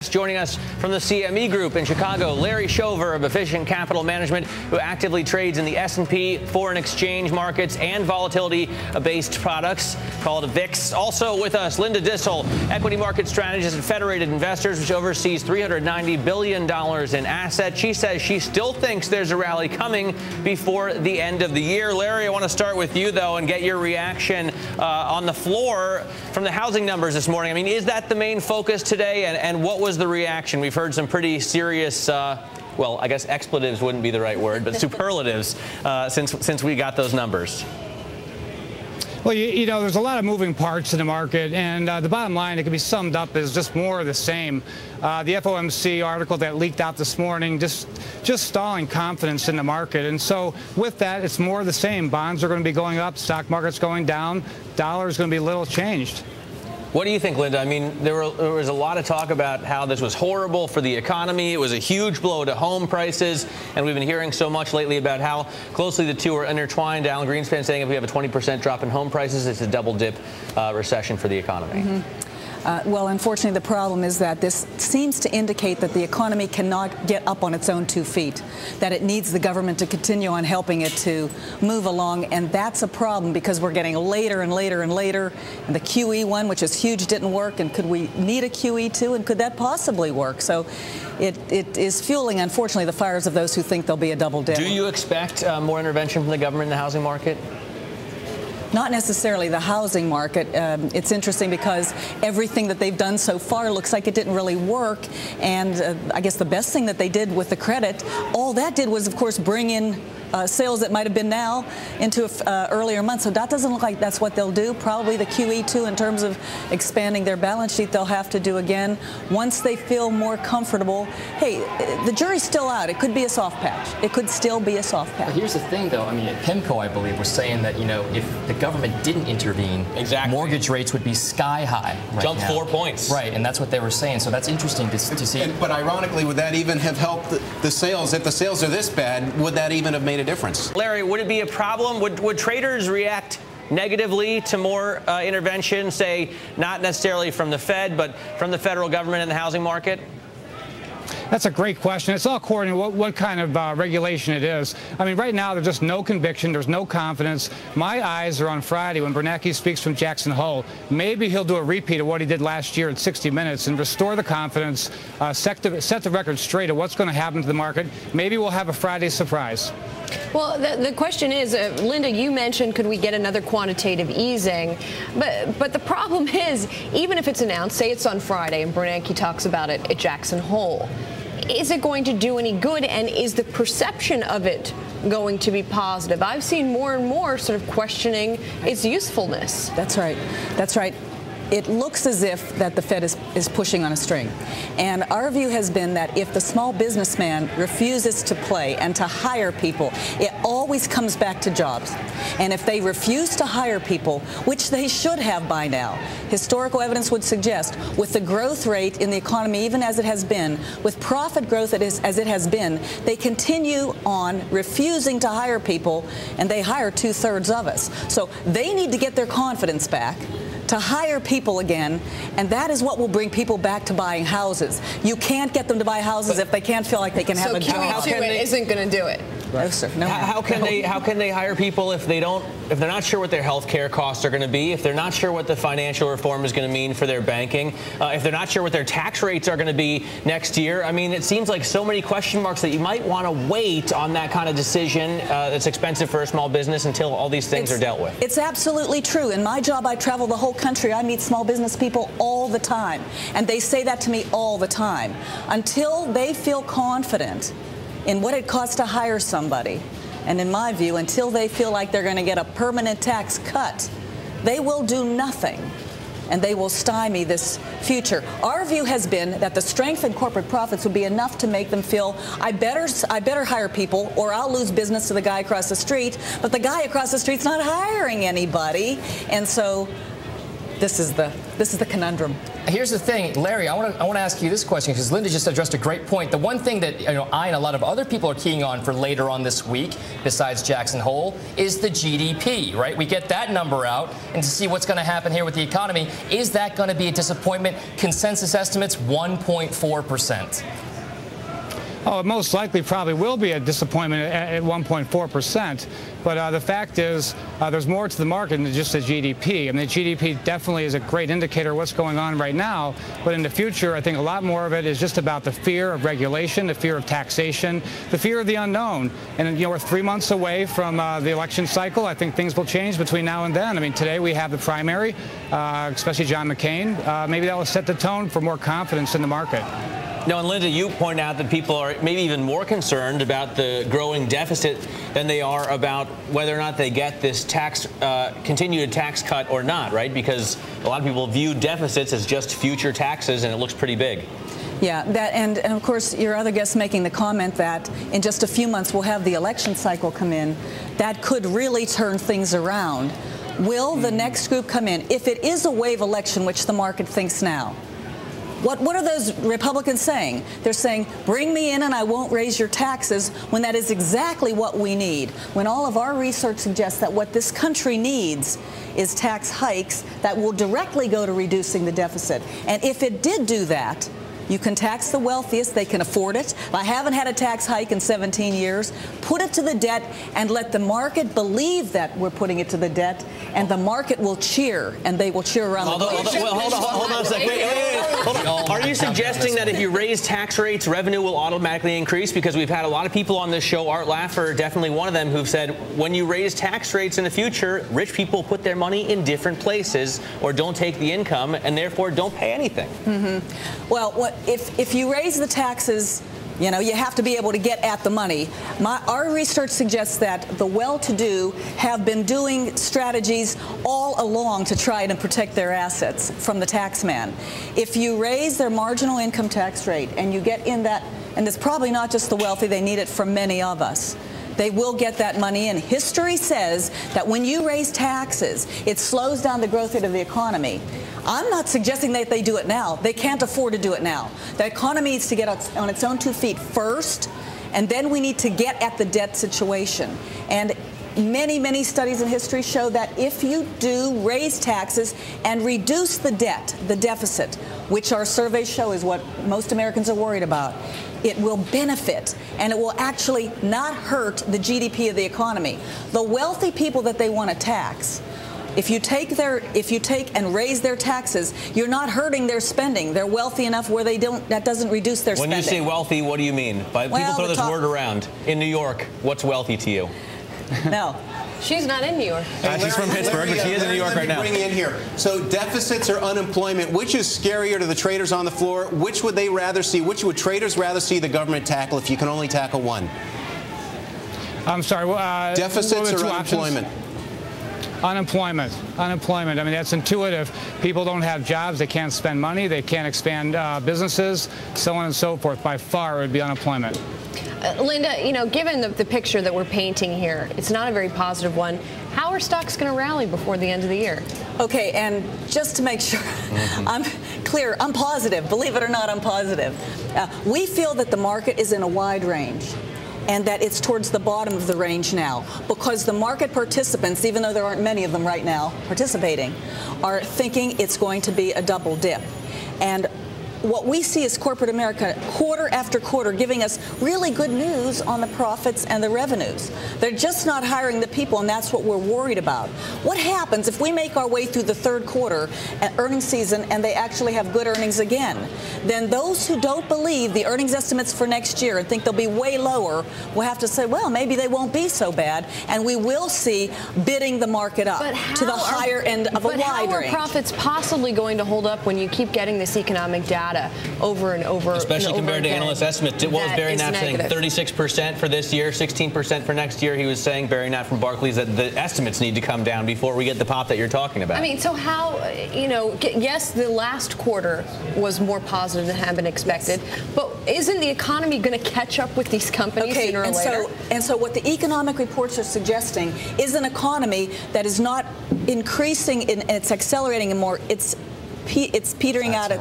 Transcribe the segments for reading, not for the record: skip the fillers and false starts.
Joining us from the CME Group in Chicago, Larry Shover of Efficient Capital Management, who actively trades in the S&P, foreign exchange markets, and volatility-based products called VIX. Also with us, Linda Duessel, equity market strategist at Federated Investors, which oversees $390 billion in assets. She says she still thinks there's a rally coming before the end of the year. Larry, I want to start with you, though, and get your reaction on the floor from the housing numbers this morning. I mean, is that the main focus today, and what was the reaction? We've heard some pretty serious, well, I guess expletives wouldn't be the right word, but superlatives since we got those numbers. Well, you know, there's a lot of moving parts in the market, and the bottom line, it can be summed up as just more of the same. The FOMC article that leaked out this morning, just stalling confidence in the market. And so with that, it's more of the same. Bonds are going to be going up, stock market's going down, dollar is going to be little changed. What do you think, Linda? I mean, there was a lot of talk about how this was horrible for the economy. It was a huge blow to home prices. And we've been hearing so much lately about how closely the two are intertwined. Alan Greenspan saying if we have a 20% drop in home prices, it's a double-dip recession for the economy. Mm-hmm. Well, unfortunately, the problem is that this seems to indicate that the economy cannot get up on its own 2 feet, that it needs the government to continue on helping it to move along. And that's a problem because we're getting later and later and later. And the QE one, which is huge, didn't work. And could we need a QE two? And could that possibly work? So it is fueling, unfortunately, the fires of those who think there'll be a double dip. Do you expect more intervention from the government in the housing market? Not necessarily the housing market. It's interesting because everything that they've done so far looks like it didn't really work. And I guess the best thing that they did with the credit, all that did was, of course, bring in sales that might have been now into earlier months. So that doesn't look like that's what they'll do. Probably the QE2 in terms of expanding their balance sheet, they'll have to do again once they feel more comfortable. Hey, the jury's still out. It could be a soft patch. It could still be a soft patch. But here's the thing, though. I mean, PIMCO, I believe, was saying that, you know, if the government didn't intervene, mortgage rates would be sky high right Jump now. 4 points. Right, and that's what they were saying. So that's interesting to see. But ironically, would that even have helped the sales? If the sales are this bad, would that even have made a difference? Larry, would it be a problem? Would traders react negatively to more intervention, say, not necessarily from the Fed, but from the federal government in the housing market? That's a great question. It's all according to what kind of regulation it is. I mean, right now, there's just no conviction. There's no confidence. My eyes are on Friday when Bernanke speaks from Jackson Hole. Maybe he'll do a repeat of what he did last year at 60 Minutes and restore the confidence, set the record straight of what's going to happen to the market. Maybe we'll have a Friday surprise. Well, the question is, Linda, you mentioned could we get another quantitative easing? But the problem is, even if it's announced, say it's on Friday, and Bernanke talks about it at Jackson Hole, is it going to do any good, and is the perception of it going to be positive? I've seen more and more sort of questioning its usefulness. That's right. That's right. It looks as if that the Fed is pushing on a string. And our view has been that if the small businessman refuses to play and to hire people, it always comes back to jobs. And if they refuse to hire people, which they should have by now, historical evidence would suggest, with the growth rate in the economy, even as it has been, with profit growth as it has been, they continue on refusing to hire people, and they hire 2/3 of us. So they need to get their confidence back to hire people again, and that is what will bring people back to buying houses. You can't get them to buy houses if they can't feel like they can have a job. So QE2 isn't going to do it. No, sir. No. How can they hire people if they're not sure what their health care costs are going to be, if they're not sure what the financial reform is going to mean for their banking, if they're not sure what their tax rates are going to be next year? I mean, it seems like so many question marks that you might want to wait on that kind of decision that's expensive for a small business until all these things are dealt with. It's absolutely true. In my job, I travel the whole country. I meet small business people all the time, and they say that to me all the time. Until they feel confident in what it costs to hire somebody, and in my view, until they feel like they're going to get a permanent tax cut, they will do nothing, and they will stymie this future. Our view has been that the strength in corporate profits would be enough to make them feel, I better hire people, or I'll lose business to the guy across the street, but the guy across the street's not hiring anybody, and so this is the conundrum. Here's the thing, Larry, I want to ask you this question because Linda just addressed a great point. The one thing that I and a lot of other people are keying on for later on this week, besides Jackson Hole, is the GDP, right? We get that number out and to see what's going to happen here with the economy. Is that going to be a disappointment? Consensus estimates 1.4%. Oh, it most likely probably will be a disappointment at 1.4%. But the fact is, there's more to the market than just the GDP. I mean, the GDP definitely is a great indicator of what's going on right now. But in the future, I think a lot more of it is just about the fear of regulation, the fear of taxation, the fear of the unknown. And, we're 3 months away from the election cycle. I think things will change between now and then. I mean, today we have the primary, especially John McCain. Maybe that will set the tone for more confidence in the market. No, and Linda, you point out that people are maybe even more concerned about the growing deficit than they are about whether or not they get this continued tax cut or not, right? Because a lot of people view deficits as just future taxes, and it looks pretty big. Yeah, and of course, your other guest making the comment that in just a few months we'll have the election cycle come in. That could really turn things around. Will the next group come in? If it is a wave election, which the market thinks now, what are those Republicans saying? They're saying, bring me in and I won't raise your taxes, when that is exactly what we need. When all of our research suggests that what this country needs is tax hikes that will directly go to reducing the deficit. And if it did do that, you can tax the wealthiest. They can afford it. I haven't had a tax hike in 17 years. Put it to the debt and let the market believe that we're putting it to the debt, and the market will cheer, and they will cheer around the clock. Hold on a second. Wait. Hold on. Are you suggesting that if you raise tax rates, revenue will automatically increase? Because we've had a lot of people on this show, Art Laffer, definitely one of them, who've said when you raise tax rates in the future, rich people put their money in different places or don't take the income and therefore don't pay anything. Mm-hmm. Well, if you raise the taxes, you have to be able to get at the money. Our research suggests that the well-to-do have been doing strategies all along to try to protect their assets from the tax man. If you raise their marginal income tax rate and you get in that, and it's probably not just the wealthy, they need it from many of us, they will get that money in. History says that when you raise taxes, it slows down the growth rate of the economy. I'm not suggesting that they do it now. They can't afford to do it now. The economy needs to get on its own 2 feet first, and then we need to get at the debt situation. And many, many studies in history show that if you do raise taxes and reduce the debt, the deficit, which our surveys show is what most Americans are worried about, it will benefit, and it will actually not hurt the GDP of the economy. The wealthy people that they want to tax, if you take and raise their taxes, you're not hurting their spending. They're wealthy enough where that doesn't reduce their spending. When you say wealthy, what do you mean? People throw this word around. In New York, what's wealthy to you? No. She's not in New York. She's from Pittsburgh, but she is in New York right now. Bring in here. So deficits or unemployment, which is scarier to the traders on the floor? Which would they rather see? Which would traders rather see the government tackle if you can only tackle one? I'm sorry. Deficits or unemployment? Unemployment. I mean, that's intuitive. People don't have jobs. They can't spend money. They can't expand businesses, so on and so forth. By far, it would be unemployment. Linda, given the picture that we're painting here, it's not a very positive one. How are stocks going to rally before the end of the year? Okay, and just to make sure I'm clear, I'm positive. Believe it or not, I'm positive. We feel that the market is in a wide range, and that it's towards the bottom of the range now, because the market participants, even though there aren't many of them right now participating, are thinking it's going to be a double dip. And what we see is corporate America quarter after quarter giving us really good news on the profits and the revenues. They're just not hiring the people, and that's what we're worried about. What happens if we make our way through the third quarter earnings season and they actually have good earnings again? Then those who don't believe the earnings estimates for next year and think they'll be way lower will have to say, well, maybe they won't be so bad, and we will see bidding the market up to the higher end of a wide range. But how are profits possibly going to hold up when you keep getting this economic data data over and over. Especially compared to analyst estimates. What was Barry Knapp saying? 36% for this year, 16% for next year. He was saying, Barry Knapp from Barclays, that the estimates need to come down before we get the pop that you're talking about. I mean, so how, yes, the last quarter was more positive than had been expected, but isn't the economy going to catch up with these companies sooner or later? So what the economic reports are suggesting is an economy that is not increasing and it's accelerating and more. It's petering out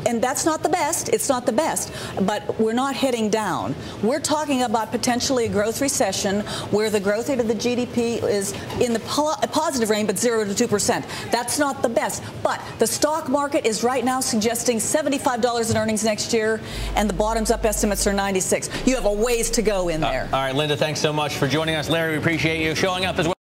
and that's not the best. It's not the best, but we're not heading down. We're talking about potentially a growth recession where the growth rate of the GDP is in the positive range, but 0 to 2%. That's not the best. But the stock market is right now suggesting $75 in earnings next year, and the bottoms-up estimates are 96. You have a ways to go in there. All right, Linda, thanks so much for joining us. Larry, we appreciate you showing up as well.